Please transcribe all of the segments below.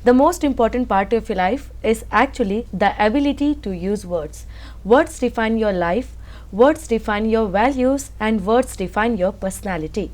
The most important part of your life is actually the ability to use words. Words define your life, words define your values and words define your personality.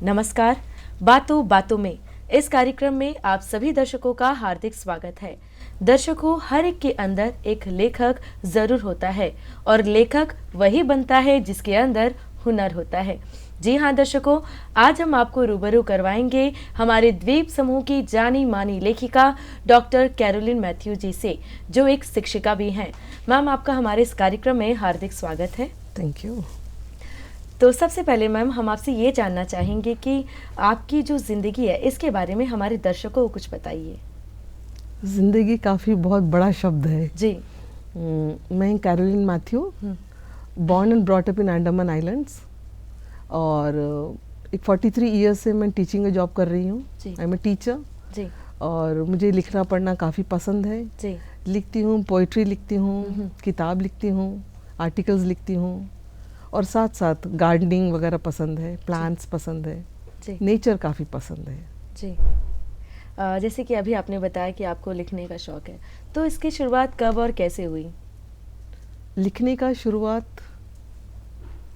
नमस्कार, बातों बातों में इस कार्यक्रम में आप सभी दर्शकों का हार्दिक स्वागत है। दर्शकों, हर एक के अंदर एक लेखक जरूर होता है और लेखक वही बनता है जिसके अंदर हुनर होता है। जी हाँ दर्शकों, आज हम आपको रूबरू करवाएंगे हमारे द्वीप समूह की जानी मानी लेखिका डॉक्टर कैरोलिन मैथ्यू जी से, जो एक शिक्षिका भी हैं। मैम, आपका हमारे इस कार्यक्रम में हार्दिक स्वागत है। Thank you. तो सबसे पहले मैम, हम आपसे ये जानना चाहेंगे कि आपकी जो ज़िंदगी है इसके बारे में हमारे दर्शकों को कुछ बताइए। ज़िंदगी काफ़ी बहुत बड़ा शब्द है जी। मैं Caroline Matthew, born and brought up in Andaman islands, और एक 43 ईयर्स से मैं टीचिंग का जॉब कर रही हूँ। आई एम ए टीचर जी। और मुझे लिखना पढ़ना काफ़ी पसंद है। जी। लिखती हूँ, पोइट्री लिखती हूँ, किताब लिखती हूँ, आर्टिकल्स लिखती हूँ, और साथ साथ गार्डनिंग वगैरह पसंद है, प्लांट्स पसंद है, नेचर काफ़ी पसंद है। जी। जैसे कि अभी आपने बताया कि आपको लिखने का शौक़ है, तो इसकी शुरुआत कब और कैसे हुई? लिखने का शुरुआत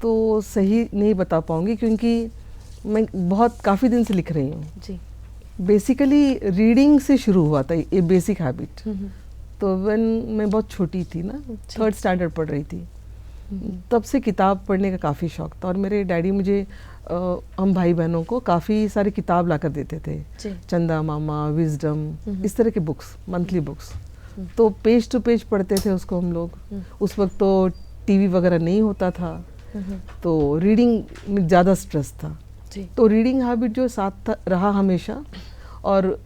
तो सही नहीं बता पाऊँगी क्योंकि मैं बहुत काफ़ी दिन से लिख रही हूँ। जी। बेसिकली रीडिंग से शुरू हुआ था ये बेसिक हैबिट। तो व्हेन मैं बहुत छोटी थी ना, 3rd स्टैंडर्ड पढ़ रही थी, तब से किताब पढ़ने का काफ़ी शौक़ था। और मेरे डैडी मुझे हम भाई बहनों को काफ़ी सारी किताब ला कर देते थे, चंदा मामा, विजडम, इस तरह के बुक्स, मंथली बुक्स। तो पेज टू पेज पढ़ते थे उसको हम लोग। उस वक्त तो टीवी वगैरह नहीं होता था, तो रीडिंग में ज़्यादा स्ट्रेस था। तो रीडिंग हैबिट जो साथ रहा हमेशा। और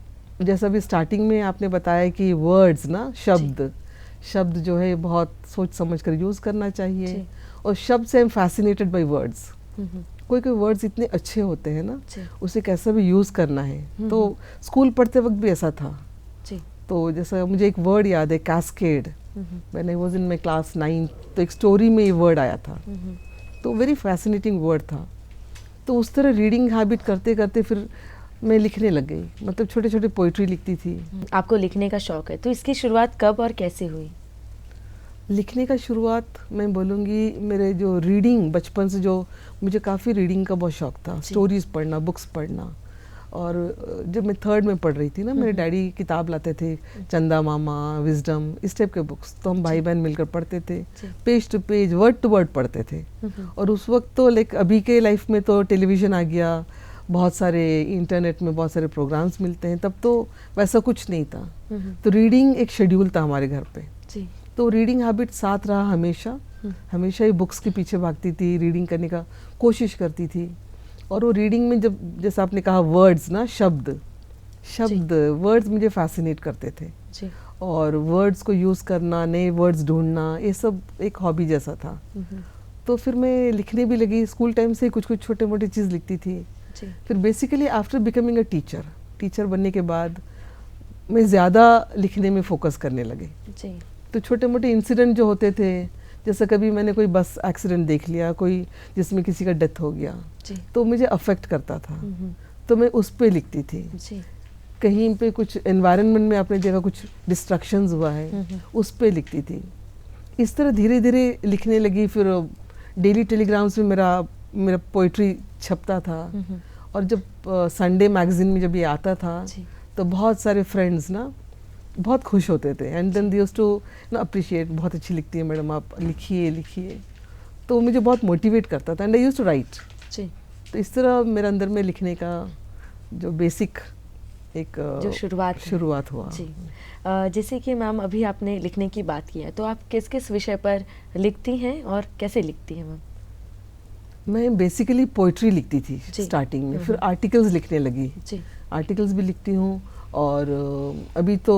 जैसा भी स्टार्टिंग में आपने बताया कि वर्ड्स ना, शब्द जो है बहुत सोच समझ कर यूज़ करना चाहिए, और शब्द से I am fascinated by words. कोई वर्ड्स इतने अच्छे होते हैं ना, उसे कैसे भी यूज़ करना है। तो स्कूल पढ़ते वक्त भी ऐसा था। तो जैसा मुझे एक वर्ड याद है, cascade. When I was in my class 9, तो एक स्टोरी में ये वर्ड आया था, तो वेरी फैसिनेटिंग वर्ड था। तो उस तरह रीडिंग हैबिट करते करते फिर मैं लिखने लग गई, मतलब छोटे छोटे पोइट्री लिखती थी। आपको लिखने का शौक़ है, तो इसकी शुरुआत कब और कैसे हुई? लिखने का शुरुआत मैं बोलूँगी, मेरे जो रीडिंग बचपन से, जो मुझे काफ़ी रीडिंग का बहुत शौक़ था, स्टोरीज़ पढ़ना, बुक्स पढ़ना। और जब मैं 3rd में पढ़ रही थी ना, मेरे डैडी किताब लाते थे, चंदा मामा, विजडम, इस टाइप के बुक्स। तो हम भाई बहन मिलकर पढ़ते थे, page to page, word to word पढ़ते थे। और उस वक्त तो लाइक अभी के लाइफ में तो टेलीविज़न आ गया, बहुत सारे इंटरनेट में बहुत सारे प्रोग्राम्स मिलते हैं, तब तो वैसा कुछ नहीं था। तो रीडिंग एक शेड्यूल था हमारे घर पे। तो रीडिंग हैबिट साथ रहा हमेशा। हमेशा ही बुक्स के पीछे भागती थी, रीडिंग करने का कोशिश करती थी। और वो रीडिंग में जब, जैसा आपने कहा, वर्ड्स ना, शब्द वर्ड्स मुझे फैसिनेट करते थे। और वर्ड्स को यूज़ करना, नए वर्ड्स ढूंढना, ये सब एक हॉबी जैसा था। तो फिर मैं लिखने भी लगी। स्कूल टाइम से कुछ कुछ छोटे मोटे चीज़ लिखती थी। फिर basically after becoming a teacher बनने के बाद मैं ज़्यादा लिखने में फोकस करने लगे। तो छोटे मोटे इंसिडेंट जो होते थे, जैसे कभी मैंने कोई बस एक्सीडेंट देख लिया, कोई जिसमें किसी का डेथ हो गया, तो मुझे अफेक्ट करता था, तो मैं उस पे लिखती थी। कहीं पे कुछ एनवायरनमेंट में आपने देखा कुछ डिस्ट्रक्शंस हुआ है, उस पे लिखती थी। इस तरह धीरे धीरे लिखने लगी। फिर डेली टेलीग्राम्स में मेरा पोइट्री छपता था। और जब संडे मैगजीन में जब ये आता था, तो बहुत सारे फ्रेंड्स ना बहुत खुश होते थे, and then they used to appreciate, बहुत अच्छी लिखती है मैडम आप, लिखिए। तो मुझे बहुत मोटिवेट करता था, and I used to write. तो इस तरह मेरे अंदर में लिखने का जो बेसिक एक जो शुरुआत हुआ। जैसे कि मैम, अभी आपने लिखने की बात की है, तो आप किस किस विषय पर लिखती हैं और कैसे लिखती हैं मैम? मैं बेसिकली पोइट्री लिखती थी स्टार्टिंग में, फिर आर्टिकल्स लिखने लगी। आर्टिकल्स भी लिखती हूँ, और अभी तो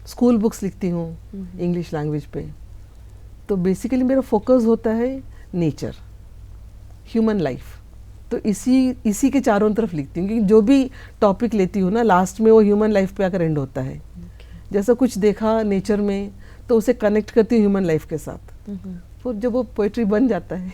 स्कूल बुक्स लिखती हूँ इंग्लिश लैंग्वेज पे। तो बेसिकली मेरा फोकस होता है नेचर, ह्यूमन लाइफ। तो इसी के चारों तरफ लिखती हूँ, क्योंकि जो भी टॉपिक लेती हूँ ना, लास्ट में वो ह्यूमन लाइफ पे आकर एंड होता है। जैसा कुछ देखा नेचर में, तो उसे कनेक्ट करती हूँ ह्यूमन लाइफ के साथ, फिर जब वो पोइट्री बन जाता है।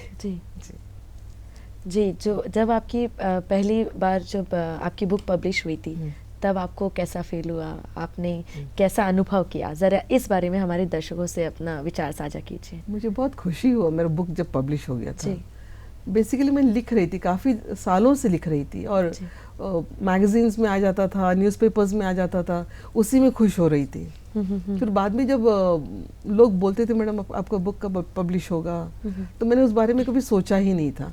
जी, जो जब आपकी पहली बार जब आपकी बुक पब्लिश हुई थी, तब आपको कैसा फील हुआ, आपने कैसा अनुभव किया, ज़रा इस बारे में हमारे दर्शकों से अपना विचार साझा कीजिए। मुझे बहुत खुशी हुआ मेरा बुक जब पब्लिश हो गया था। जी। बेसिकली मैं लिख रही थी, काफ़ी सालों से लिख रही थी, और मैगजीन्स में आ जाता था, न्यूज़पेपर्स में आ जाता था, उसी में खुश हो रही थी। फिर बाद में जब लोग बोलते थे मैडम आपका बुक कब पब्लिश होगा, तो मैंने उस बारे में कभी सोचा ही नहीं था।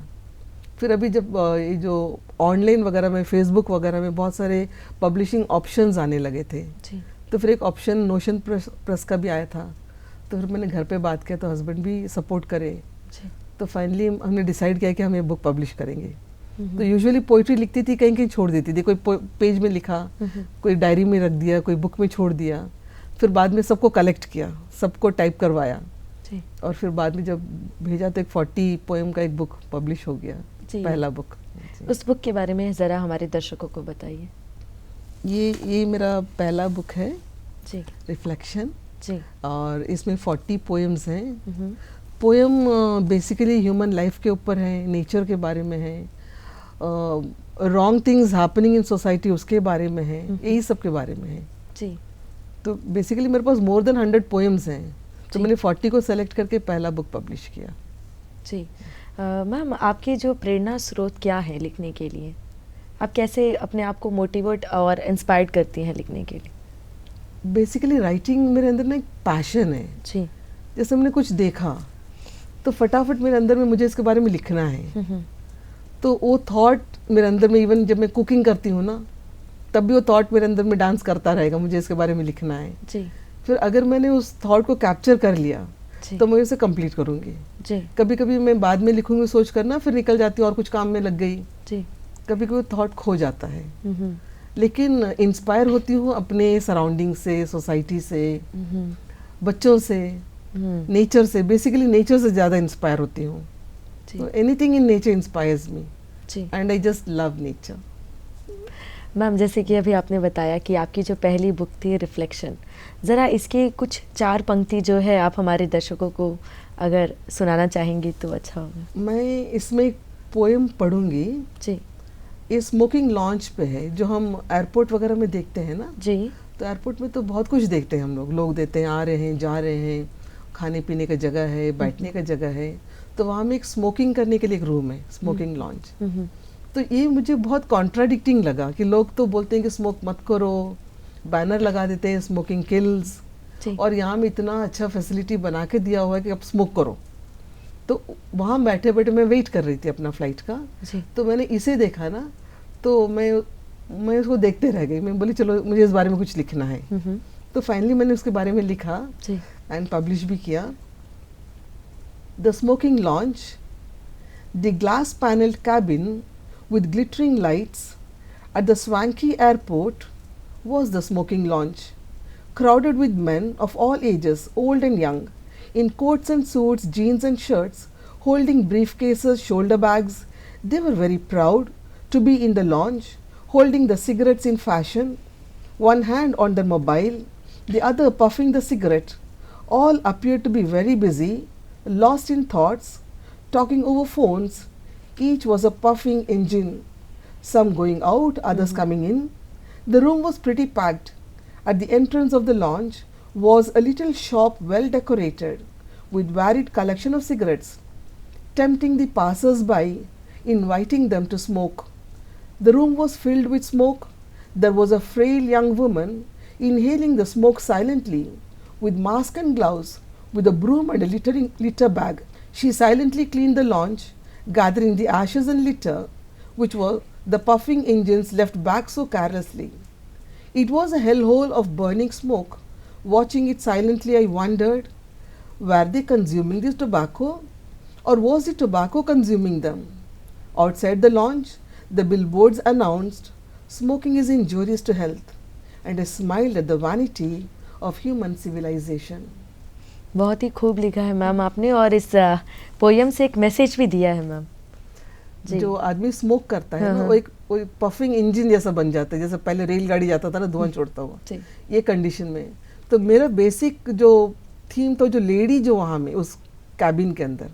फिर अभी जब ये जो ऑनलाइन वगैरह में, फेसबुक वगैरह में बहुत सारे पब्लिशिंग ऑप्शंस आने लगे थे, तो फिर एक ऑप्शन नोशन प्रेस का भी आया था, तो फिर मैंने घर पे बात किया, तो हस्बैंड भी सपोर्ट करे, तो फाइनली हमने डिसाइड किया कि हम ये बुक पब्लिश करेंगे। तो यूजुअली पोइट्री लिखती थी, कहीं कहीं छोड़ देती थी, कोई पेज में लिखा, कोई डायरी में रख दिया, कोई बुक में छोड़ दिया। फिर बाद में सबको कलेक्ट किया, सबको टाइप करवाया, और फिर बाद में जब भेजा तो एक 40 पोएम का एक बुक पब्लिश हो गया, पहला बुक। उस बुक के बारे में ज़रा हमारे दर्शकों को बताइए। ये मेरा पहला बुक है जी, रिफ्लेक्शन जी, और इसमें 40 पोएम्स हैं। पोएम बेसिकली ह्यूमन लाइफ के ऊपर है, नेचर के बारे में है, wrong things happening in society उसके बारे में है, यही सब के बारे में है जी। तो बेसिकली मेरे पास मोर देन 100 पोएम्स हैं, तो मैंने 40 को सेलेक्ट करके पहला बुक पब्लिश किया। जी। मैम, आपके जो प्रेरणा स्रोत क्या है लिखने के लिए? आप कैसे अपने आप को मोटिवेट और इंस्पायर्ड करती हैं लिखने के लिए? बेसिकली राइटिंग मेरे अंदर ना एक पैशन है जी। जैसे हमने कुछ देखा तो फटाफट मेरे अंदर में मुझे इसके बारे में लिखना है। तो वो थॉट मेरे अंदर में, इवन जब मैं कुकिंग करती हूँ ना, तब भी वो थॉट मेरे अंदर में डांस करता रहेगा, मुझे इसके बारे में लिखना है। जी। फिर अगर मैंने उस थॉट को कैप्चर कर लिया तो मैं उसे कंप्लीट करूँगी। जी। कभी कभी मैं बाद में लिखूंगी सोच कर ना, फिर निकल जाती हूँ और कुछ काम में लग गई। जी। कभी कभी थॉट खो जाता है, लेकिन इंस्पायर होती हूँ अपने सराउंडिंग से, सोसाइटी से, बच्चों से, नेचर से। बेसिकली नेचर से ज़्यादा इंस्पायर होती हूँ। Anything in nature inspires me and I just love nature. Ma'am, जैसे कि अभी आपने बताया कि आपकी जो पहली बुक थी रिफ्लेक्शन, ज़रा इसके कुछ 4 पंक्ति जो है आप हमारे दर्शकों को अगर सुनाना चाहेंगी तो अच्छा होगा। मैं इसमें एक पोएम पढ़ूंगी जी। ये स्मोकिंग लॉन्च पे है, जो हम एयरपोर्ट वगैरह में देखते हैं ना। जी। तो एयरपोर्ट में तो बहुत कुछ देखते हैं हम लोग देते हैं, आ रहे हैं, जा रहे हैं, खाने पीने का जगह है, बैठने का जगह है, तो वहाँ में एक स्मोकिंग करने के लिए एक रूम है, स्मोकिंग लॉन्च। तो ये मुझे बहुत कॉन्ट्राडिक्टिंग लगा कि लोग तो बोलते हैं कि स्मोक मत करो, बैनर लगा देते हैं स्मोकिंग किल्स, और यहाँ में इतना अच्छा फैसिलिटी बना के दिया हुआ है कि आप स्मोक करो। तो वहाँ बैठे बैठे मैं वेट कर रही थी अपना फ्लाइट का, तो मैंने इसे देखा ना, तो मैं उसको देखते रह गई। मैं बोली चलो मुझे इस बारे में कुछ लिखना है। तो फाइनली मैंने उसके बारे में लिखा एंड पब्लिश भी किया। The smoking launch, the glass panelled cabin with glittering lights at the swanky airport was the smoking launch, crowded with men of all ages, old and young, in coats and suits, jeans and shirts, holding briefcases, shoulder bags. They were very proud to be in the launch, holding the cigarettes in fashion, one hand on their mobile, the other puffing the cigarette. All appeared to be very busy, lost in thoughts, talking over phones. Each was a puffing engine, some going out, others coming in. The room was pretty packed. At the entrance of the lounge was a little shop well decorated with varied collection of cigarettes, tempting the passers-by, inviting them to smoke. The room was filled with smoke. There was a frail young woman inhaling the smoke silently, with mask and gloves, with a broom and a litter bag. She silently cleaned the lounge, gathering the ashes and litter, which were the puffing engines left back so carelessly. It was a hellhole of burning smoke. Watching it silently, I wondered, were they consuming this tobacco, or was the tobacco consuming them? Outside the lounge, the billboards announced, smoking is injurious to health, and I smiled at the vanity of human civilization. बहुत ही खूब लिखा है ma'am आपने, और इस poem से एक message भी दिया है मैम। जो आदमी स्मोक करता है ना, वो एक पफिंग इंजन जैसा बन जाता है, जैसे पहले रेलगाड़ी जाता था ना धुआं छोड़ता हुआ, ये कंडीशन में। तो मेरा बेसिक जो थीम तो जो लेडी जो वहाँ में उस कैबिन के अंदर,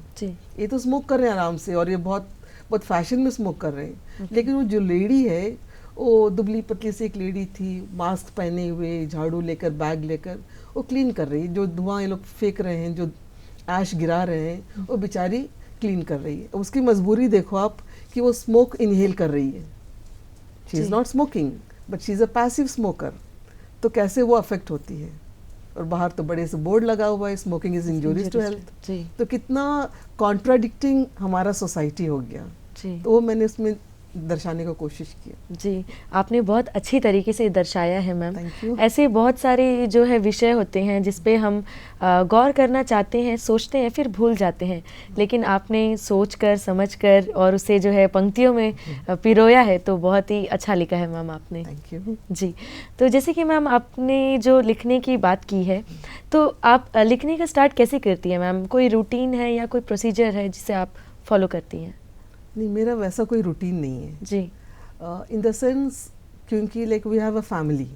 ये तो स्मोक कर रहे हैं आराम से, और ये बहुत बहुत फैशन में स्मोक कर रहे हैं, लेकिन वो जो लेडी है वो दुबली पतली सी एक लेडी थी, मास्क पहने हुए, झाड़ू लेकर, बैग लेकर वो क्लीन कर रही है। जो धुआं ये लोग फेंक रहे हैं, जो ऐश गिरा रहे हैं, वो बेचारी क्लीन कर रही है। उसकी मजबूरी देखो आप कि वो स्मोक इनहेल कर रही है। She is not smoking but she is a passive smoker. तो कैसे वो अफेक्ट होती है। और बाहर तो बड़े से बोर्ड लगा हुआ है, smoking is injurious to health. तो कितना कॉन्ट्राडिक्टिंग हमारा सोसाइटी हो गया। तो वो मैंने उसमें दर्शाने की कोशिश की। जी, आपने बहुत अच्छी तरीके से दर्शाया है मैम। Thank you. ऐसे बहुत सारे जो है विषय होते हैं जिस पे हम गौर करना चाहते हैं, सोचते हैं, फिर भूल जाते हैं, लेकिन आपने सोचकर, समझकर और उसे जो है पंक्तियों में पिरोया है, तो बहुत ही अच्छा लिखा है मैम आपने। Thank you. जी, तो जैसे कि मैम आपने जो लिखने की बात की है, तो आप लिखने का स्टार्ट कैसे करती हैं मैम? कोई रूटीन है या कोई प्रोसीजर है जिसे आप फॉलो करती हैं? नहीं, मेरा वैसा कोई रूटीन नहीं है जी। इन द सेंस, क्योंकि like we have a family.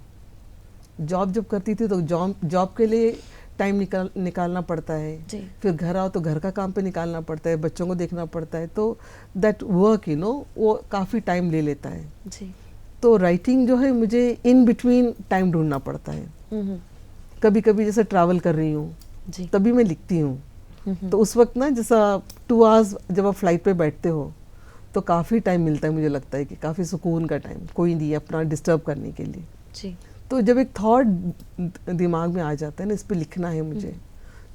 Job जब करती थी तो जॉब के लिए टाइम निकालना पड़ता है। जी। फिर घर आओ तो घर का काम पे निकालना पड़ता है, बच्चों को देखना पड़ता है। तो दैट वर्क वो काफ़ी टाइम ले लेता है। जी। तो राइटिंग जो है मुझे इन बिटवीन टाइम ढूंढना पड़ता है। कभी कभी जैसे ट्रैवल कर रही हूँ तभी मैं लिखती हूँ। तो उस वक्त ना, जैसा 2 आवर्स जब आप फ्लाइट पे बैठते हो तो काफ़ी टाइम मिलता है, मुझे लगता है कि काफ़ी सुकून का टाइम, कोई नहीं अपना डिस्टर्ब करने के लिए। जी। तो जब एक थॉट दिमाग में आ जाता है ना, इस पे लिखना है मुझे,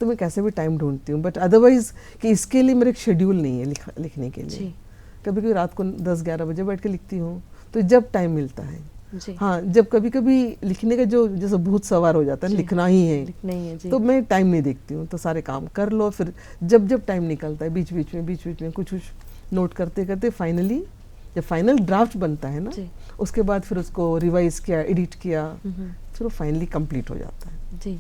तो मैं कैसे भी टाइम ढूंढती हूँ। बट अदरवाइज कि इसके लिए मेरा एक शेड्यूल नहीं है लिखने के लिए। कभी कभी रात को 10-11 बजे बैठ के लिखती हूँ, तो जब टाइम मिलता है। हाँ, जब कभी कभी लिखने का जो जैसे भूत सवार हो जाता है, लिखना ही है, तो मैं टाइम नहीं देखती हूँ। तो सारे काम कर लो, फिर जब टाइम निकलता है बीच बीच में कुछ नोट करते करते फाइनली जब फाइनल ड्राफ्ट बनता है ना, उसके बाद फिर उसको रिवाइज किया, एडिट किया, फिर वो फाइनली कंप्लीट हो जाता है। जी।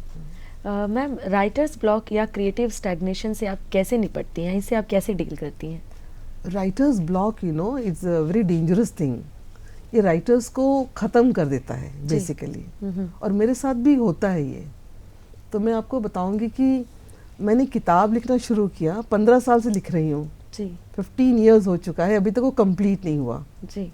मैम, राइटर्स ब्लॉक या क्रिएटिव स्टैग्नेशन से आप कैसे निपटती हैं? इससे आप कैसे डील करती हैं? Writers block it's a very dangerous thing. ये राइटर्स को ख़त्म कर देता है बेसिकली, और मेरे साथ भी होता है ये। तो मैं आपको बताऊंगी कि मैंने किताब लिखना शुरू किया, 15 साल से लिख रही हूँ। 15 इयर्स हो चुका है, अभी तक वो कंप्लीट नहीं हुआ। जी।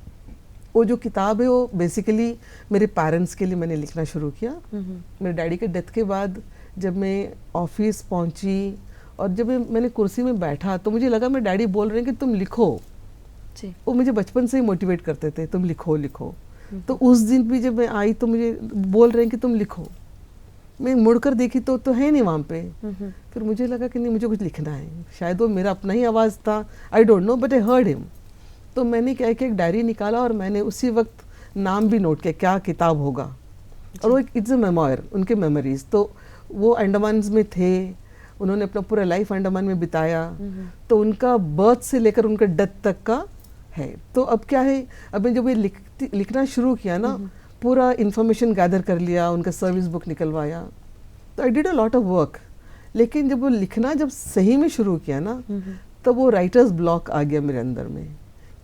वो जो किताब है वो बेसिकली मेरे पेरेंट्स के लिए मैंने लिखना शुरू किया। मेरे डैडी के डेथ के बाद जब मैं ऑफिस पहुंची और जब मैंने कुर्सी में बैठा तो मुझे लगा मेरे डैडी बोल रहे हैं कि तुम लिखो। वो मुझे बचपन से ही मोटिवेट करते थे, तुम लिखो लिखो। तो उस दिन भी जब मैं आई तो मुझे बोल रहे हैं कि तुम लिखो। मैं मुड़कर देखी तो है नहीं वहाँ पे। फिर मुझे लगा कि नहीं, मुझे कुछ लिखना है। शायद वो मेरा अपना ही आवाज़ था, I don't know, but I heard him. तो मैंने क्या कि एक डायरी निकाला और मैंने उसी वक्त नाम भी नोट किया क्या किताब होगा। और वो इट्स अ मेमोयर, उनके मेमोरीज। तो वो अंडमान में थे, उन्होंने अपना पूरा लाइफ अंडमान में बिताया। तो उनका बर्थ से लेकर उनका डेथ तक का है। तो अब क्या है, अब जब ये लिखना शुरू किया ना, पूरा इन्फॉर्मेशन गैदर कर लिया, उनका सर्विस बुक निकलवाया। तो I did a lot of work. लेकिन जब वो लिखना जब सही में शुरू किया ना, तब वो राइटर्स ब्लॉक आ गया मेरे अंदर में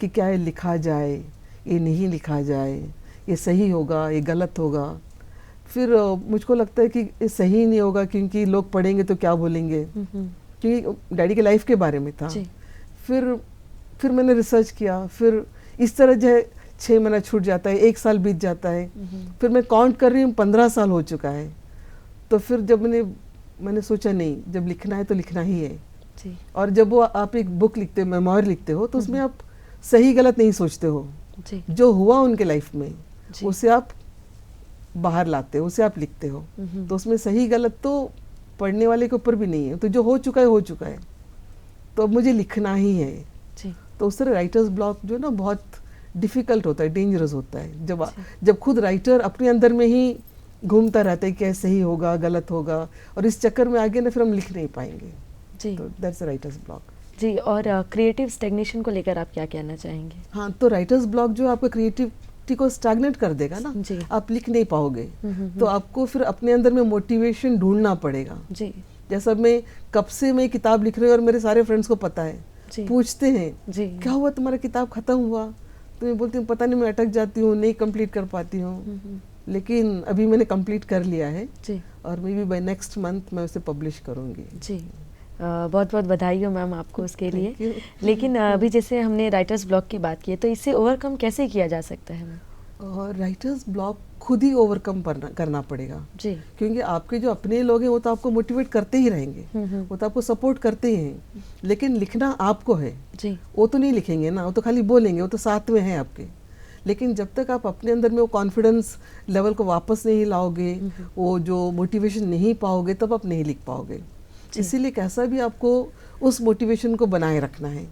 कि क्या ये लिखा जाए, ये नहीं लिखा जाए, ये सही होगा, ये गलत होगा। फिर मुझको लगता है कि ये सही नहीं होगा क्योंकि लोग पढ़ेंगे तो क्या बोलेंगे, क्योंकि डैडी के लाइफ के बारे में था। फिर मैंने रिसर्च किया। फिर इस तरह जो है 6 महीना छूट जाता है, 1 साल बीत जाता है। फिर मैं काउंट कर रही हूँ 15 साल हो चुका है। तो फिर जब मैंने सोचा नहीं, जब लिखना है तो लिखना ही है। और जब वो आप एक बुक लिखते हो, मेमोयर लिखते हो, तो उसमें आप सही गलत नहीं सोचते हो। जो हुआ उनके लाइफ में उसे आप बाहर लाते हो, उसे आप लिखते हो। तो उसमें सही गलत तो पढ़ने वाले के ऊपर भी नहीं है। तो जो हो चुका है हो चुका है, तो अब मुझे लिखना ही है। तो उस तरह राइटर्स ब्लॉक जो ना बहुत डिफिकल्ट होता है, डेंजरस होता है। जब खुद राइटर अपने अंदर में ही घूमता रहता है क्या सही होगा गलत होगा, और इस चक्कर में आगे ना फिर हम लिख नहीं पाएंगे। तो दैट्स अ राइटर्स ब्लॉक। जी, और क्रिएटिव स्टैग्नेशन को लेकर आप क्या कहना चाहेंगे? हाँ, तो राइटर्स ब्लॉक जो आपका क्रिएटिविटी को स्टैग्नेट कर देगा ना, आप लिख नहीं पाओगे। तो आपको फिर अपने अंदर में मोटिवेशन ढूंढना पड़ेगा। जैसा मैं कब से मैं किताब लिख रही हूँ और मेरे सारे फ्रेंड्स को पता है, पूछते हैं क्या हुआ तुम्हारा किताब खत्म हुआ, तो मैं बोलती हूँ पता नहीं, मैं अटक जाती हूँ, नहीं कंप्लीट कर पाती हूँ। लेकिन अभी मैंने कंप्लीट कर लिया है और may be by next month मैं उसे पब्लिश करूँगी। जी, बहुत बहुत बधाई हो मैम आपको उसके लिए। लेकिन अभी जैसे हमने राइटर्स ब्लॉक की बात की है, तो इसे ओवरकम कैसे किया जा सकता है मैम? और राइटर्स ब्लॉक खुद ही ओवरकम करना पड़ेगा जी। क्योंकि आपके जो अपने लोग हैं वो तो आपको मोटिवेट करते ही रहेंगे, वो तो आपको सपोर्ट करते ही हैं, लेकिन लिखना आपको है जी। वो तो नहीं लिखेंगे ना, वो तो खाली बोलेंगे, वो तो साथ में हैं आपके। लेकिन जब तक आप अपने अंदर में वो कॉन्फिडेंस लेवल को वापस नहीं लाओगे, वो जो मोटिवेशन नहीं पाओगे, तब आप नहीं लिख पाओगे। इसीलिए कैसा भी आपको उस मोटिवेशन को बनाए रखना है,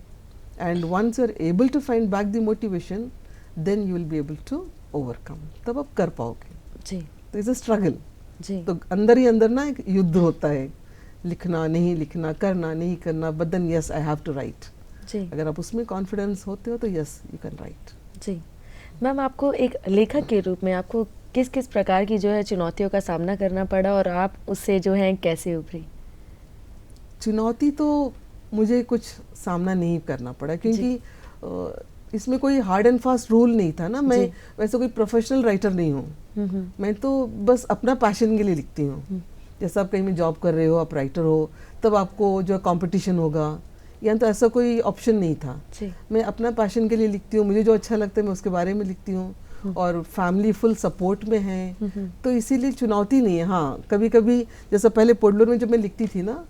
and once you are able to find back the motivation then you will be able to overcome, तब आप कर पाओगे। जी। तो इट्स अ स्ट्रगल। जी। तो अंदर ही अंदर ना एक युद्ध होता है, लिखना नहीं लिखना, करना नहीं करना, but then yes I have to write. जी। अगर आप उसमें कॉन्फिडेंस होते हो तो यस यू कैन राइट। जी। मैम, आपको एक लेखक के रूप में आपको किस किस प्रकार की जो है चुनौतियों का सामना करना पड़ा और आप उससे जो है कैसे उभरी? चुनौती तो मुझे कुछ सामना नहीं करना पड़ा क्योंकि इसमें कोई हार्ड एंड फास्ट रूल नहीं था ना। मैं वैसे कोई प्रोफेशनल राइटर नहीं हूँ, मैं तो बस अपना पैशन के लिए लिखती हूँ। जैसे आप कहीं में जॉब कर रहे हो, आप राइटर हो, तब आपको जो कंपटीशन होगा, या तो ऐसा कोई ऑप्शन नहीं था। मैं अपना पैशन के लिए लिखती हूँ, मुझे जो अच्छा लगता है मैं उसके बारे में लिखती हूँ, और फैमिली फुल सपोर्ट में है, तो इसीलिए चुनौती नहीं है। हाँ, कभी कभी जैसा पहले पोडलर में जब मैं लिखती थी ना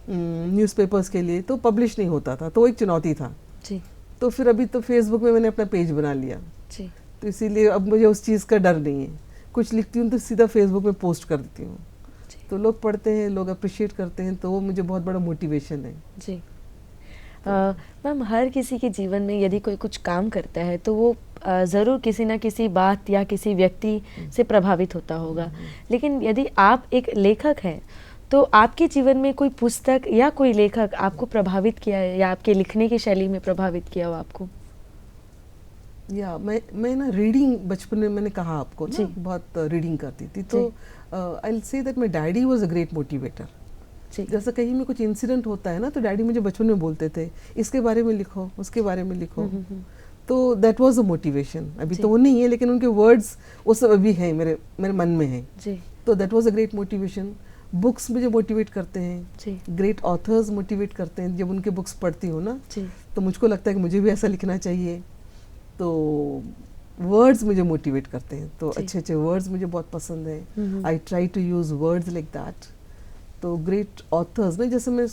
न्यूज़पेपर्स के लिए, तो पब्लिश नहीं होता था, तो वो एक चुनौती था जी। तो फिर अभी तो फेसबुक में मैंने अपना पेज बना लिया जी। तो इसीलिए अब मुझे उस चीज़ का डर नहीं है। कुछ लिखती हूँ तो सीधा फेसबुक में पोस्ट कर देती हूँ, तो लोग पढ़ते हैं, लोग अप्रिशिएट करते हैं, तो वो मुझे बहुत बड़ा मोटिवेशन है। जी। मैम, हर किसी के जीवन में यदि कोई कुछ काम करता है तो वो ज़रूर किसी ना किसी बात या किसी व्यक्ति से प्रभावित होता होगा, लेकिन यदि आप एक लेखक हैं तो आपके जीवन में कोई पुस्तक या कोई लेखक आपको प्रभावित किया है या आपके लिखने की शैली में प्रभावित किया हो आपको? या मैं ना रीडिंग बचपन में, मैंने कहा आपको ना, बहुत रीडिंग करती थी, तो I will say that my daddy was a great motivator. जैसा कहीं में कुछ इंसिडेंट होता है ना, तो डैडी मुझे बचपन में बोलते थे इसके बारे में लिखो, उसके बारे में लिखो, तो दैट वाज अ मोटिवेशन। अभी तो वो नहीं है, लेकिन उनके वर्ड्स वो सब अभी हैं, मेरे मन में हैं, तो that was a great motivation. Books मुझे मोटिवेट करते हैं, ग्रेट ऑथर्स मोटिवेट करते हैं। जब उनके बुक्स पढ़ती हूँ ना, तो मुझको लगता है कि मुझे भी ऐसा लिखना चाहिए। तो वर्ड्स मुझे मोटिवेट करते हैं, तो अच्छे अच्छे वर्ड्स मुझे बहुत पसंद है। I try to use words like that. तो ग्रेट ऑथर्स ना, जैसे मैं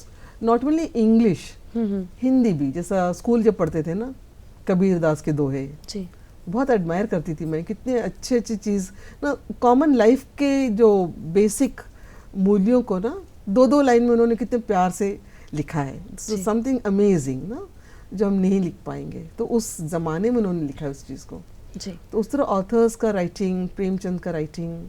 नॉट ओनली इंग्लिश, हिंदी भी, जैसा स्कूल जब पढ़ते थे ना, कबीर दास के दोहे बहुत एडमायर करती थी मैं। कितने अच्छे अच्छी चीज़ ना, कॉमन लाइफ के जो बेसिक मूल्यों को ना, दो लाइन में उन्होंने कितने प्यार से लिखा है। समथिंग अमेजिंग ना, जो हम नहीं लिख पाएंगे, तो उस जमाने में उन्होंने लिखा है उस चीज़ को। तो उस तरह ऑथर्स का राइटिंग, प्रेमचंद का राइटिंग,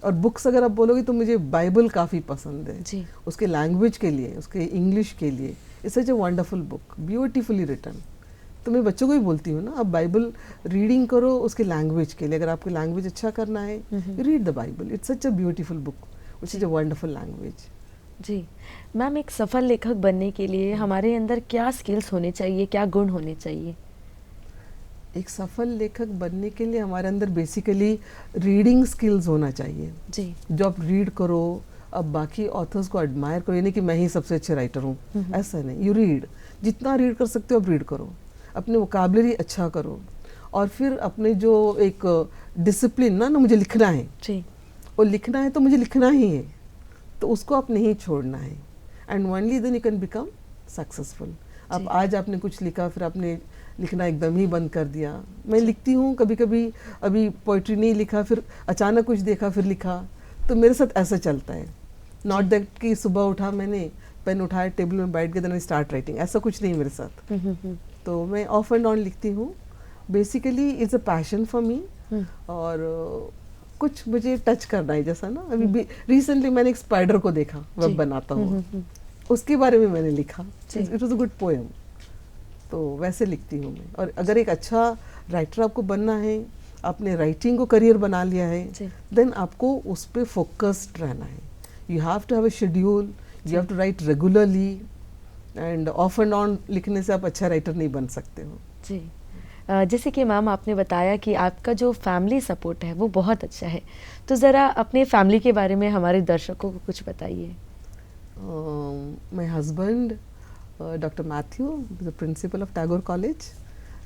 और बुक्स अगर आप बोलोगे तो मुझे बाइबल काफ़ी पसंद है उसके लैंग्वेज के लिए, उसके इंग्लिश के लिए। It's such a wonderful book, beautifully written. तो मैं बच्चों को ही बोलती हूँ ना, आप बाइबल रीडिंग करो उसके लैंग्वेज के लिए। अगर आपको लैंग्वेज अच्छा करना है, you read the Bible, it's such a beautiful book, which is a wonderful language. जी मैम, एक सफल लेखक बनने के लिए हमारे अंदर क्या स्किल्स होने चाहिए, क्या गुण होने चाहिए? एक सफल लेखक बनने के लिए हमारे अंदर बेसिकली रीडिंग स्किल्स होना चाहिए जी। जो आप रीड करो, अब बाकी ऑथर्स को एडमायर करो, यानी कि मैं ही सबसे अच्छे राइटर हूँ, ऐसा नहीं। यू रीड, जितना रीड कर सकते हो आप रीड करो, अपने वोकैबुलरी अच्छा करो, और फिर अपने जो एक डिसिप्लिन ना मुझे लिखना है जी, और लिखना है तो मुझे लिखना ही है, तो उसको आप नहीं छोड़ना है, and only then you can become successful. अब आज आपने कुछ लिखा, फिर आपने लिखना एकदम ही बंद कर दिया। मैं लिखती हूँ कभी कभी, अभी पोइट्री नहीं लिखा, फिर अचानक कुछ देखा फिर लिखा, तो मेरे साथ ऐसा चलता है। नॉट दैट कि सुबह उठा, मैंने पेन उठाया, टेबल में बैठ गया, देन आई स्टार्ट राइटिंग, ऐसा कुछ नहीं मेरे साथ। तो मैं ऑफ एंड ऑन लिखती हूँ। Basically it's a passion for मी, और कुछ मुझे टच करना है, जैसा ना अभी भी रिसेंटली मैंने एक स्पाइडर को देखा, वेब बनाता हूँ, उसके बारे में मैंने लिखा, it was a good poem. तो वैसे लिखती हूँ मैं। और अगर एक अच्छा राइटर आपको बनना है, आपने राइटिंग को करियर बना लिया है, देन आपको उस पर फोकस्ड रहना है। You have to have a schedule, you have to write regularly, and off and on लिखने से आप अच्छा राइटर नहीं बन सकते हो। जी, जैसे कि मैम आपने बताया कि आपका जो फैमिली सपोर्ट है वो बहुत अच्छा है, तो ज़रा अपने फैमिली के बारे में हमारे दर्शकों को कुछ बताइए। My husband Dr. Matthew, the principal of Tagore College,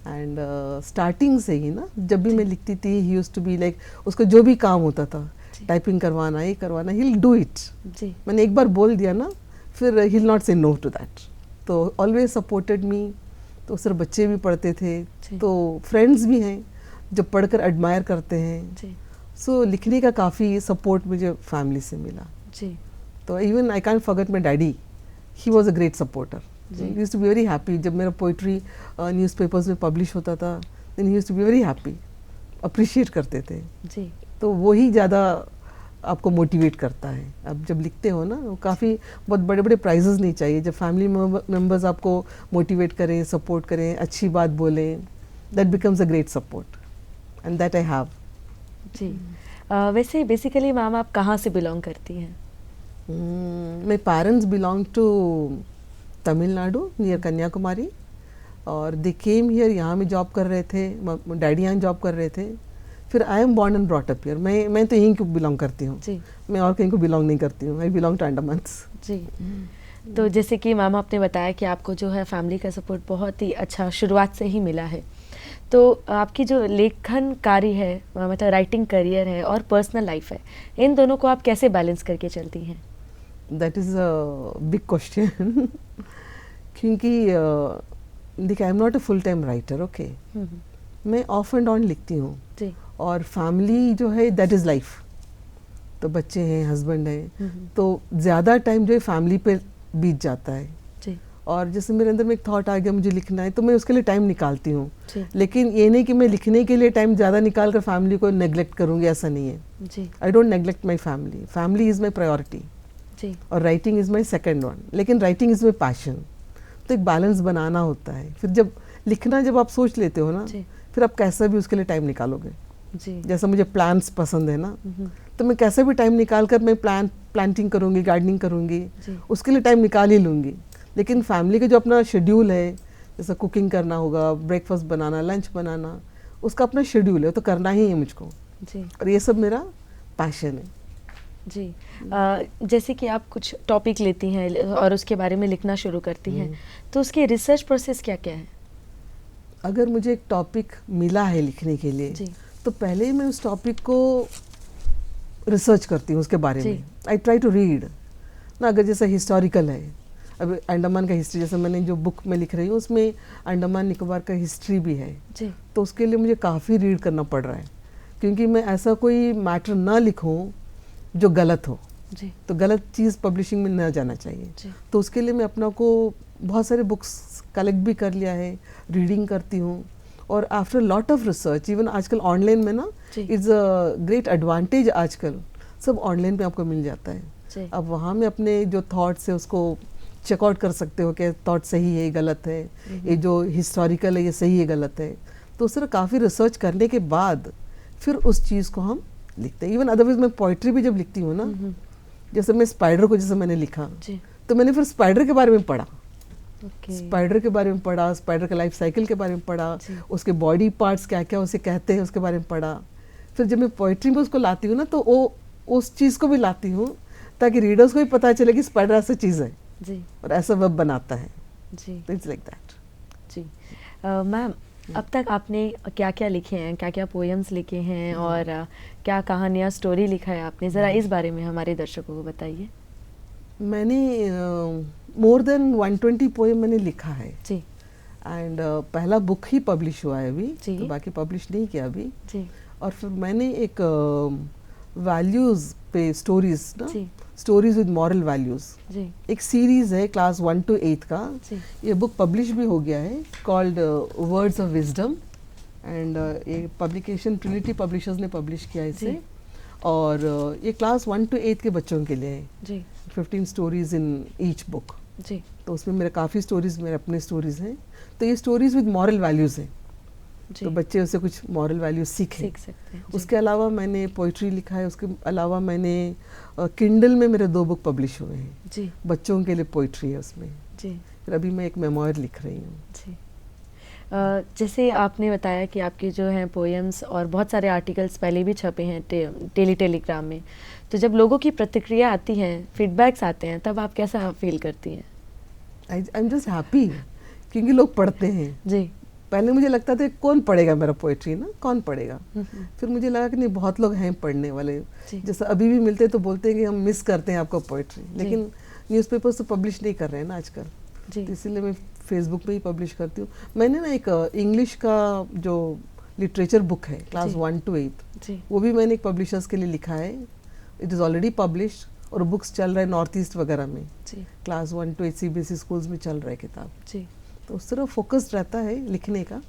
and starting से ही ना जब भी मैं लिखती थी he used to be like, उसको जो भी काम होता था टाइपिंग करवाना, ये करवाना, ही विल डू इट। जी मैंने एक बार बोल दिया ना, फिर ही विल नॉट से नो टू दैट। तो ऑलवेज सपोर्टेड मी। तो सिर्फ बच्चे भी पढ़ते थे, तो फ्रेंड्स भी हैं जो पढ़कर एडमायर करते हैं। जी सो लिखने का काफ़ी सपोर्ट मुझे फैमिली से मिला। जी तो even I can't forget my daddy, he was a great supporter. He used to be very happy जब मेरा पोइट्री न्यूज़पेपर्स में पब्लिश होता था, then he used to be very happy, appreciate करते थे। जी तो वही ज़्यादा आपको मोटिवेट करता है। अब जब लिखते हो ना, वो काफ़ी बहुत बड़े बड़े प्राइजेस नहीं चाहिए। जब फैमिली मेम्बर्स आपको मोटिवेट करें, सपोर्ट करें, अच्छी बात बोलें, that becomes a great support and that I have. जी वैसे बेसिकली मैम आप कहाँ से बिलोंग करती हैं? My parents belong to Tamil Nadu near Kanyakumari, और दे केम हियर, यहाँ में जॉब कर रहे थे, डैडी यहाँ जॉब कर रहे थे। फिर I am born and brought up here. मैं तो यहीं को बिलोंग करती हूँ, जी मैं और कहीं को बिलोंग नहीं करती हूँ। I belong to अंडमान्स। जी तो जैसे कि मैम आपने बताया कि आपको जो है फैमिली का सपोर्ट बहुत ही अच्छा शुरुआत से ही मिला है, तो आपकी जो लेखन कार्य है, मतलब राइटिंग करियर है और पर्सनल लाइफ है, इन दोनों को आप कैसे बैलेंस करके चलती हैं? That is a big question क्योंकि देखिए I am not a full time writer. Okay, मैं ऑफ एंड ऑन लिखती हूँ, जी और फैमिली जो है दैट इज़ लाइफ। तो बच्चे हैं, हस्बैंड है, तो ज़्यादा टाइम जो है फैमिली पे बीत जाता है। जी और जैसे मेरे अंदर में एक थॉट आ गया मुझे लिखना है, तो मैं उसके लिए टाइम निकालती हूँ। जी लेकिन ये नहीं कि मैं लिखने के लिए टाइम ज़्यादा निकाल कर फैमिली को नेग्लेक्ट करूँगी, ऐसा नहीं है। जी I don't neglect my family, family is my priority जी और writing is my second one. लेकिन राइटिंग इज़ माई पैशन, तो एक बैलेंस बनाना होता है। फिर जब लिखना जब आप सोच लेते हो ना, जी फिर आप कैसा भी उसके लिए टाइम निकालोगे। जी जैसा मुझे प्लांट्स पसंद है ना, तो मैं कैसे भी टाइम निकाल कर मैं प्लांटिंग करूँगी, गार्डनिंग करूँगी, जी उसके लिए टाइम निकाल ही लूँगी। लेकिन फैमिली का जो अपना शेड्यूल है, जैसा कुकिंग करना होगा, ब्रेकफास्ट बनाना, लंच बनाना, उसका अपना शेड्यूल है, तो करना ही है मुझको। जी और ये सब मेरा पैशन है। जी जैसे कि आप कुछ टॉपिक लेती हैं और उसके बारे में लिखना शुरू करती हैं, तो उसकी रिसर्च प्रोसेस क्या क्या है? अगर मुझे एक टॉपिक मिला है लिखने के लिए, जी तो पहले ही मैं उस टॉपिक को रिसर्च करती हूँ उसके बारे जी। में। आई ट्राई टू रीड ना। अगर जैसे हिस्टोरिकल है, अब अंडमान का हिस्ट्री, जैसे मैंने जो बुक में लिख रही हूँ उसमें अंडमान निकोबार का हिस्ट्री भी है, जी तो उसके लिए मुझे काफ़ी रीड करना पड़ रहा है, क्योंकि मैं ऐसा कोई मैटर ना लिखूँ जो गलत हो। जी तो गलत चीज़ पब्लिशिंग में ना जाना चाहिए। जी तो उसके लिए मैं अपना को बहुत सारे बुक्स कलेक्ट भी कर लिया है, रीडिंग करती हूँ। और after lot of research, even आजकल ऑनलाइन में ना, जी। इट्स अ ग्रेट एडवांटेज, आजकल सब ऑनलाइन पे आपको मिल जाता है। जी अब वहाँ में अपने जो थॉट्स है उसको चेकआउट कर सकते हो कि थॉट सही है, गलत है, ये जो हिस्टोरिकल है ये सही है, गलत है। तो उस तरह काफ़ी रिसर्च करने के बाद फिर उस चीज़ को हम लिखते हैं। इवन अदरवाइज मैं पोइट्री भी जब लिखती हूँ ना, जैसे मैं स्पाइडर को जैसे मैंने लिखा, जी तो मैंने फिर स्पाइडर के बारे में पढ़ा, ओके स्पाइडर के बारे में पढ़ा, स्पाइडर का लाइफ साइकिल के बारे में पढ़ा, जी। उसके बॉडी पार्ट्स क्या क्या उसे कहते हैं उसके बारे में पढ़ा। फिर जब मैं पोइट्री में उसको लाती हूँ ना, तो वो उस चीज़ को भी लाती हूँ ताकि रीडर्स को भी पता चले कि स्पाइडर ऐसा चीज़ है जी और ऐसा वेब बनाता है। जी तो इट्स लाइक दैट। जी मैम, अब तक आपने क्या क्या लिखे हैं, क्या क्या पोएम्स लिखे हैं और क्या कहानियाँ, स्टोरी लिखा है आपने, ज़रा इस बारे में हमारे दर्शकों को बताइए। मैंने मोर देन 120 पोएम मैंने लिखा है, जी एंड पहला बुक ही पब्लिश हुआ है अभी, जी। तो बाकी पब्लिश नहीं किया अभी। जी और फिर मैंने एक वैल्यूज़ पे स्टोरीज ना, जी स्टोरीज विद मॉरल वैल्यूज़, जी एक सीरीज़ है क्लास 1 to 8 का। जी ये बुक पब्लिश भी हो गया है, called words of wisdom, and ये पब्लिकेशन ट्रिनिटी पब्लिशर्स ने पब्लिश किया है इसे। जी। और ये क्लास 1 to 8 के बच्चों के लिए है। जी 15 स्टोरीज इन ईच बुक। जी तो उसमें मेरे काफ़ी स्टोरीज मेरे अपने स्टोरीज हैं। तो ये स्टोरीज विद मॉरल वैल्यूज़ हैं, जी तो बच्चे उससे कुछ मॉरल वैल्यूज सीखें। सीख सकते हैं। जी। उसके अलावा मैंने पोइट्री लिखा है, उसके अलावा मैंने किंडल में मेरे 2 बुक पब्लिश हुए हैं, जी बच्चों के लिए पोइट्री है उसमें। जी फिर अभी मैं एक मेमोयर लिख रही हूँ। जी जैसे आपने बताया कि आपके जो हैं पोएम्स और बहुत सारे आर्टिकल्स पहले भी छपे हैं टेलीग्राम में, तो जब लोगों की प्रतिक्रिया आती है, फीडबैक्स आते हैं, तब आप कैसा फील करती हैं? आई एम जस्ट हैप्पी, क्योंकि लोग पढ़ते हैं। जी पहले मुझे लगता था कौन पढ़ेगा मेरा पोएट्री ना, कौन पढ़ेगा। फिर मुझे लगा कि नहीं, बहुत लोग हैं पढ़ने वाले। जैसे अभी भी मिलते तो बोलते हैं कि हम मिस करते हैं आपका पोएट्री, लेकिन न्यूज़पेपर्स तो पब्लिश नहीं कर रहे हैं ना आजकल, तो इसीलिए मैं फेसबुक पे ही पब्लिश करती हूँ। मैंने ना एक इंग्लिश का जो लिटरेचर बुक है क्लास 1 to 8, वो भी मैंने एक पब्लिशर्स के लिए लिखा है। इट इज़ ऑलरेडी पब्लिश्ड और बुक्स चल रहा है नॉर्थ ईस्ट वगैरह में, क्लास 1 to 8 CBSE स्कूल्स में चल रहा है किताब। तो उस तरह फोकस्ड रहता है लिखने का।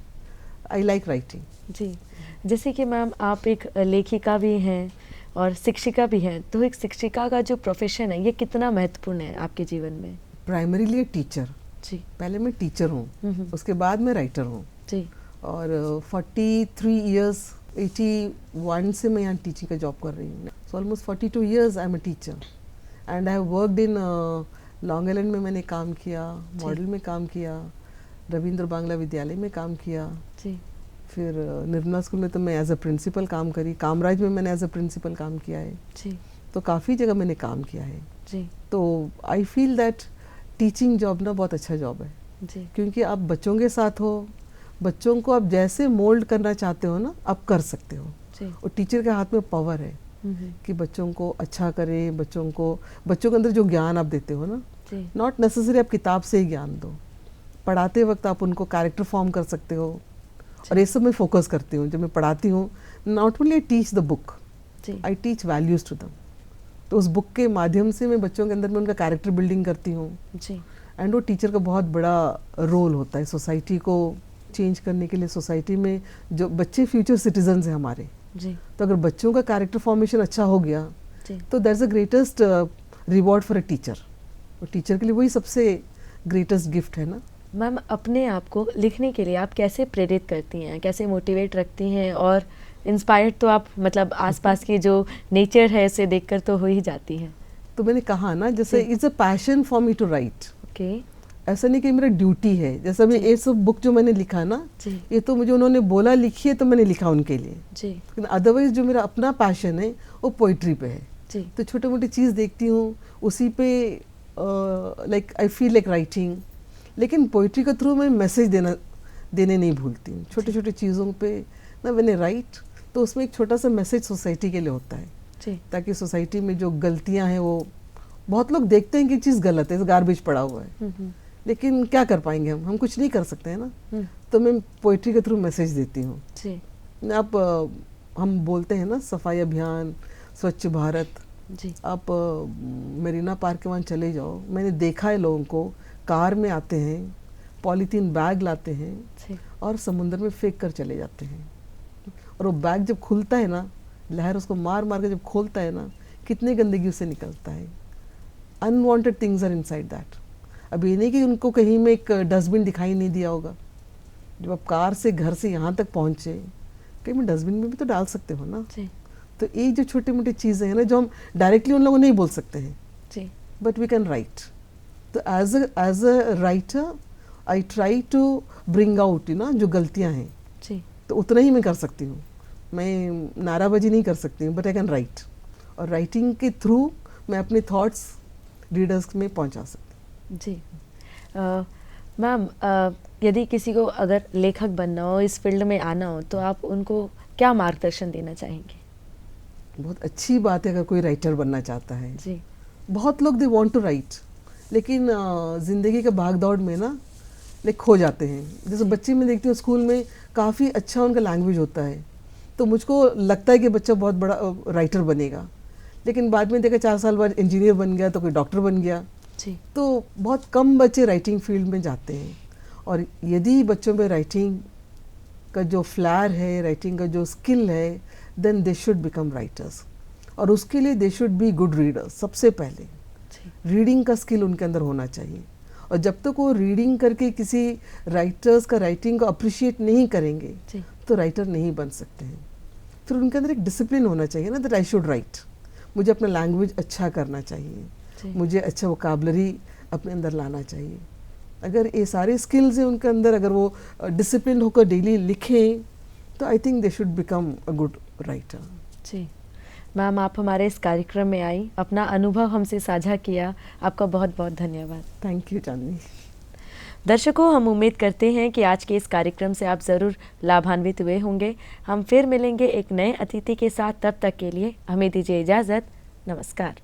I like writing. जी, जैसे कि मैम आप एक लेखिका भी हैं और शिक्षिका भी हैं, तो एक शिक्षिका का जो प्रोफेशन है ये कितना महत्वपूर्ण है आपके जीवन में? प्राइमरीली टीचर जी, पहले मैं टीचर हूँ, उसके बाद मैं राइटर हूँ। जी, और 43 इयर्स 81 से मैं यहाँ टीचिंग का जॉब कर रही हूँ। So almost 42 years I am a teacher and I have worked in long island में मैंने काम किया, मॉडल में काम किया, रविंद्र बांग्ला विद्यालय में काम किया, जी, फिर निर्मला स्कूल में तो मैं एज अ प्रिंसिपल काम करी, कामराज में मैंने एज अ प्रिंसिपल काम किया है। जी, तो काफ़ी जगह मैंने काम किया है। जी, तो I feel that teaching job ना बहुत अच्छा जॉब है, जी, क्योंकि आप बच्चों के साथ हो, बच्चों को आप जैसे मोल्ड करना चाहते हो ना आप कर सकते हो। जी, और टीचर के हाथ में पावर है कि बच्चों को अच्छा करे, बच्चों के अंदर जो ज्ञान आप देते हो ना, जी, नॉट नेसेसरी आप किताब से ही ज्ञान दो, पढ़ाते वक्त आप उनको कैरेक्टर फॉर्म कर सकते हो। और ये सब मैं फोकस करती हूँ जब मैं पढ़ाती हूँ। Not only I teach the book, जी, I teach values to them. तो उस बुक के माध्यम से मैं बच्चों के अंदर में उनका कैरेक्टर बिल्डिंग करती हूँ। जी, एंड वो टीचर का बहुत बड़ा रोल होता है सोसाइटी को चेंज करने के लिए। सोसाइटी में जो बच्चे फ्यूचर सिटीजन्स हैं हमारे, जी, तो अगर बच्चों का कैरेक्टर फॉर्मेशन अच्छा हो गया जी, तो that's the greatest reward for a teacher. और टीचर के लिए वही सबसे ग्रेटेस्ट गिफ्ट है ना। मैम अपने आप को लिखने के लिए आप कैसे प्रेरित करती हैं, कैसे मोटिवेट रखती हैं? और इंस्पायर्ड तो आप मतलब आसपास की जो नेचर है उसे देखकर तो हो ही जाती हैं। तो मैंने कहा ना, जैसे it's a passion for me to write. Okay, ऐसा नहीं कि मेरा ड्यूटी है। जैसे मैं ये सब बुक जो मैंने लिखा ना, जी, ये तो मुझे उन्होंने बोला लिखिए तो मैंने लिखा उनके लिए। जी, लेकिन अदरवाइज जो मेरा अपना पैशन है वो पोइट्री पे है। जी, तो छोटे मोटी चीज़ देखती हूँ उसी पे, like I feel like writing. लेकिन पोइट्री के थ्रू मैं मैसेज देने नहीं भूलती हूँ। छोटे छोटे चीज़ों पे ना मैंने राइट, तो उसमें एक छोटा सा मैसेज सोसाइटी के लिए होता है, जी, ताकि सोसाइटी में जो गलतियाँ हैं वो, बहुत लोग देखते हैं कि चीज़ गलत है, गार्बेज पड़ा हुआ है, लेकिन क्या कर पाएंगे हम कुछ नहीं कर सकते हैं ना। तो मैं पोइट्री के थ्रू मैसेज देती हूँ। जी, आप हम बोलते हैं ना सफाई अभियान, स्वच्छ भारत, जी, आप मेरीना पार्क के वहाँ चले जाओ, मैंने देखा है लोगों को कार में आते हैं, पॉलीथीन बैग लाते हैं जी, और समुद्र में फेंक कर चले जाते हैं। और वो बैग जब खुलता है ना, लहर उसको मार मार के जब खोलता है ना, कितनी गंदगी उससे निकलता है। Unwanted things are inside that. अब ये नहीं कि उनको कहीं में एक डस्टबिन दिखाई नहीं दिया होगा। जब आप कार से घर से यहाँ तक पहुँचे, कहीं में डस्टबिन में भी तो डाल सकते हो ना। जी, तो ये जो छोटी मोटी चीज़ें हैं ना, जो हम डायरेक्टली उन लोगों को नहीं बोल सकते हैं, जी, बट वी कैन राइट। तो as a writer I try to bring out ना जो गलतियाँ हैं, जी, तो उतना ही मैं कर सकती हूँ। मैं नाराबाजी नहीं कर सकती हूँ, बट आई कैन राइट। और राइटिंग के थ्रू मैं अपने थॉट्स रीडर्स में पहुँचा सकती हूँ। जी। मैम यदि किसी को अगर लेखक बनना हो, इस फील्ड में आना हो, तो आप उनको क्या मार्गदर्शन देना चाहेंगे? बहुत अच्छी बात है अगर कोई राइटर बनना चाहता है। जी, बहुत लोग दे वांट टू राइट, लेकिन ज़िंदगी के भाग दौड़ में ना लाइक खो जाते हैं। जैसे बच्चे में देखती हूँ स्कूल में काफ़ी अच्छा उनका लैंग्वेज होता है, तो मुझको लगता है कि बच्चा बहुत बड़ा राइटर बनेगा, लेकिन बाद में देखा 4 साल बाद इंजीनियर बन गया, तो कोई डॉक्टर बन गया। जी, तो बहुत कम बच्चे राइटिंग फील्ड में जाते हैं। और यदि बच्चों में राइटिंग का जो फ्लैर है, राइटिंग का जो स्किल है, then they should become writers. और उसके लिए they should be good readers. सबसे पहले जी, रीडिंग का स्किल उनके अंदर होना चाहिए। और जब तक वो रीडिंग करके किसी राइटर्स का राइटिंग को अप्रिशिएट नहीं करेंगे, जी, तो राइटर नहीं बन सकते हैं। फिर उनके अंदर एक डिसिप्लिन होना चाहिए ना, दैट आई शुड राइट। मुझे अपना लैंग्वेज अच्छा करना चाहिए, जी, मुझे अच्छा वोकैबुलरी अपने अंदर लाना चाहिए। अगर ये सारे स्किल्स हैं उनके अंदर, अगर वो डिसिप्लिन होकर डेली लिखें, तो I think they should become a good writer. जी। मैम आप हमारे इस कार्यक्रम में आई, अपना अनुभव हमसे साझा किया, आपका बहुत बहुत धन्यवाद। थैंक यू चांदनी। दर्शकों, हम उम्मीद करते हैं कि आज के इस कार्यक्रम से आप ज़रूर लाभान्वित हुए होंगे। हम फिर मिलेंगे एक नए अतिथि के साथ, तब तक के लिए हमें दीजिए इजाज़त। नमस्कार।